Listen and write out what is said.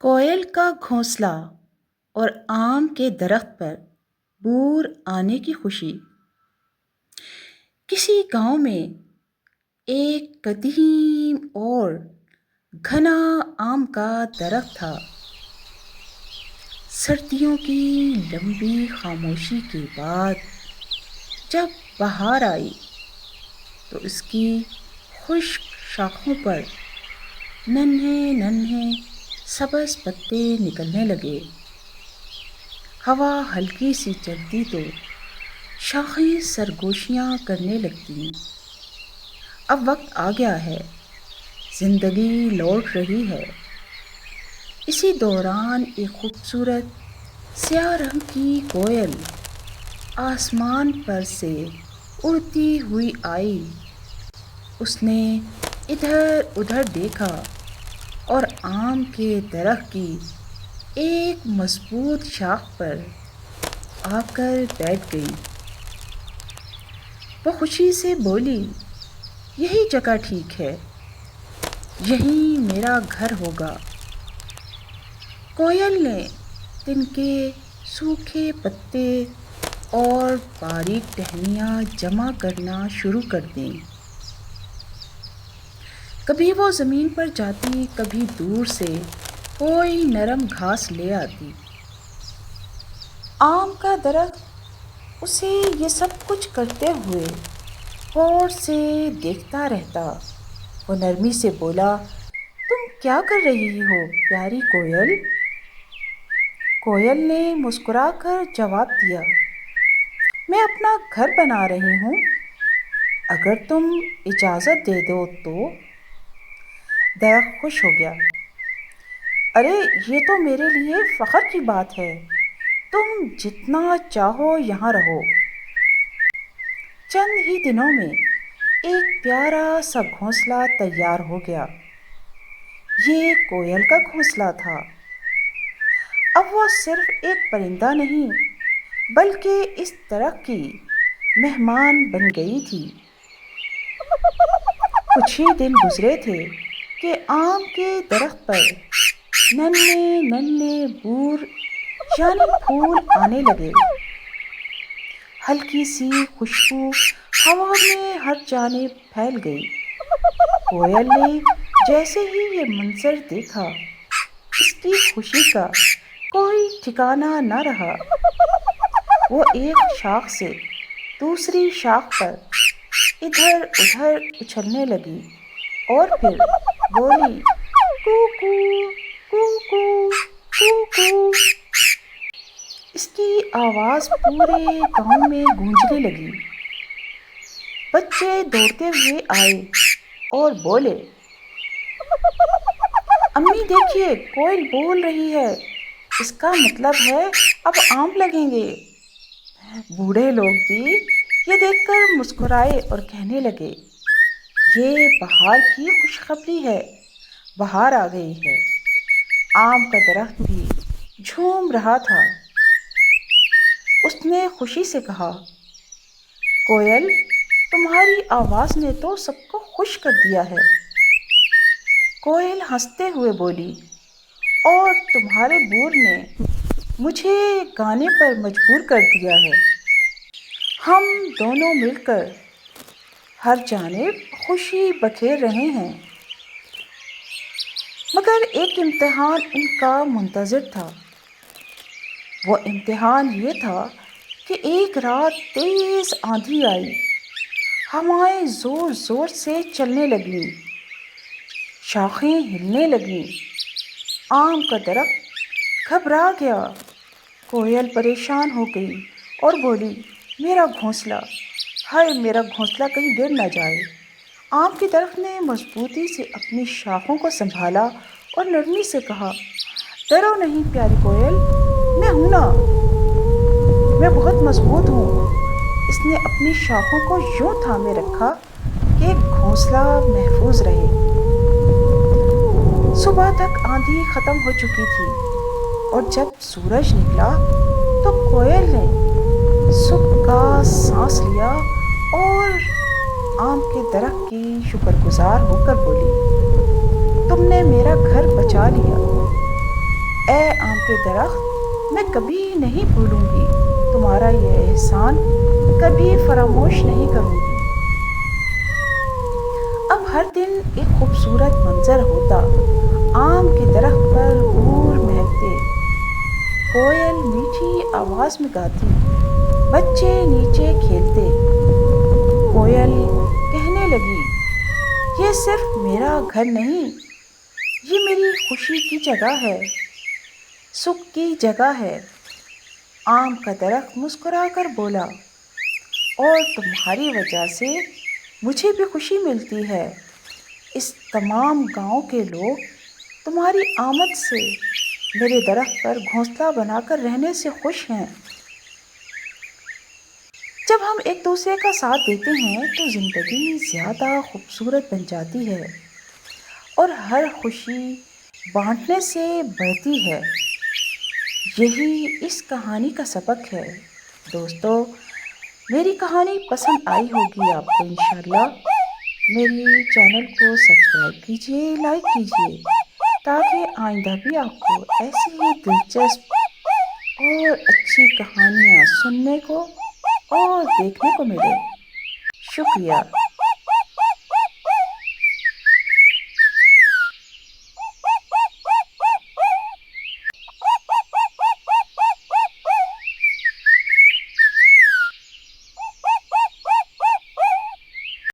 کوئل کا گھونسلہ اور آم کے درخت پر بور آنے کی خوشی۔ کسی گاؤں میں ایک قدیم اور گھنا آم کا درخت تھا۔ سردیوں کی لمبی خاموشی کے بعد جب بہار آئی تو اس کی خشک شاخوں پر ننھے ننھے سبز پتے نکلنے لگے۔ ہوا ہلکی سی چلتی تو شاخیں سرگوشیاں کرنے لگتیں۔ اب وقت آ گیا ہے، زندگی لوٹ رہی ہے۔ اسی دوران ایک خوبصورت سیاہ رنگ کی کوئل آسمان پر سے اڑتی ہوئی آئی۔ اس نے ادھر ادھر دیکھا اور آم کے درخت کی ایک مضبوط شاخ پر آ کر بیٹھ گئی۔ وہ خوشی سے بولی، یہی جگہ ٹھیک ہے، یہیں میرا گھر ہوگا۔ کوئل نے تنکے سوکھے پتے اور باریک ٹہنیاں جمع کرنا شروع کر دیں۔ کبھی وہ زمین پر جاتی، کبھی دور سے کوئی نرم گھاس لے آتی۔ آم کا درخت اسے یہ سب کچھ کرتے ہوئے غور سے دیکھتا رہتا۔ وہ نرمی سے بولا، تم کیا کر رہی ہو پیاری کوئل؟ کوئل نے مسکرا کر جواب دیا، میں اپنا گھر بنا رہی ہوں، اگر تم اجازت دے دو تو۔ درخت خوش ہو گیا، ارے یہ تو میرے لیے فخر کی بات ہے، تم جتنا چاہو یہاں رہو۔ چند ہی دنوں میں ایک پیارا سا گھونسلہ تیار ہو گیا۔ یہ کوئل کا گھونسلہ تھا۔ اب وہ صرف ایک پرندہ نہیں بلکہ اس درخت کی مہمان بن گئی تھی۔ کچھ ہی دن گزرے تھے کہ آم کے درخت پر ننھے ننھے بور یعنی پھول آنے لگے۔ ہلکی سی خوشبو ہوا میں ہر جانب پھیل گئی۔ کوئل نے جیسے ہی یہ منظر دیکھا، اس کی خوشی کا کوئی ٹھکانہ نہ رہا۔ وہ ایک شاخ سے دوسری شاخ پر ادھر ادھر اچھلنے لگی اور پھر بولی، کو کو کو کو کو کو۔ اس کی آواز پورے گاؤں میں گونجنے لگی۔ بچے دوڑتے ہوئے آئے اور بولے، امی دیکھیے کوئل بول رہی ہے، اس کا مطلب ہے اب آم لگیں گے۔ بوڑھے لوگ بھی یہ دیکھ کر مسکرائے اور کہنے لگے، یہ بہار کی خوشخبری ہے، بہار آ گئی ہے۔ آم کا درخت بھی جھوم رہا تھا۔ اس نے خوشی سے کہا، کوئل تمہاری آواز نے تو سب کو خوش کر دیا ہے۔ کوئل ہنستے ہوئے بولی، اور تمہارے بور نے مجھے گانے پر مجبور کر دیا ہے۔ ہم دونوں مل کر ہر جانب خوشی بکھیر رہے ہیں۔ مگر ایک امتحان ان کا منتظر تھا۔ وہ امتحان یہ تھا کہ ایک رات تیز آندھی آئی، ہوائیں زور زور سے چلنے لگیں، شاخیں ہلنے لگیں۔ آم کا درخت گھبرا گیا۔ کوئل پریشان ہو گئی اور بولی، میرا گھونسلہ، ہائے میرا گھونسلہ کہیں گر نہ جائے۔ آم کے درخت نے مضبوطی سے اپنی شاخوں کو سنبھالا اور نرمی سے کہا، ڈرو نہیں پیاری کوئل، میں ہوں نا، میں بہت مضبوط ہوں۔ اس نے اپنی شاخوں کو یوں تھامے رکھا کہ گھونسلہ محفوظ رہے۔ صبح تک آندھی ختم ہو چکی تھی اور جب سورج نکلا تو کوئل نے سکھ کا سانس لیا اور آم کے درخت کی شکر گزار ہو کر بولی، تم نے میرا گھر بچا لیا۔ کے درخت، میں کبھی نہیں بھولوں گی تمہارا یہ احسان، کبھی فراموش نہیں کروں گی۔ اب ہر دن ایک خوبصورت منظر ہوتا، آم کے درخت پر انگور مہکتے، کوئل میٹھی آواز میں گاتی، بچے نیچے کھیلتے۔ کوئل کہنے لگی، یہ صرف میرا گھر نہیں، یہ میری خوشی کی جگہ ہے، سکھ کی جگہ ہے۔ آم کا درخت مسکرا کر بولا، اور تمہاری وجہ سے مجھے بھی خوشی ملتی ہے۔ اس تمام گاؤں کے لوگ تمہاری آمد سے، میرے درخت پر گھونسلہ بنا کر رہنے سے خوش ہیں۔ جب ہم ایک دوسرے کا ساتھ دیتے ہیں تو زندگی زیادہ خوبصورت بن جاتی ہے، اور ہر خوشی بانٹنے سے بڑھتی ہے۔ یہی اس کہانی کا سبق ہے۔ دوستو، میری کہانی پسند آئی ہوگی آپ کو انشاءاللہ۔ میری چینل کو سبسکرائب کیجیے، لائک کیجیے، تاکہ آئندہ بھی آپ کو ایسی ہی دلچسپ اور اچھی کہانیاں سننے کو اور دیکھنے کو ملے۔ شکریہ۔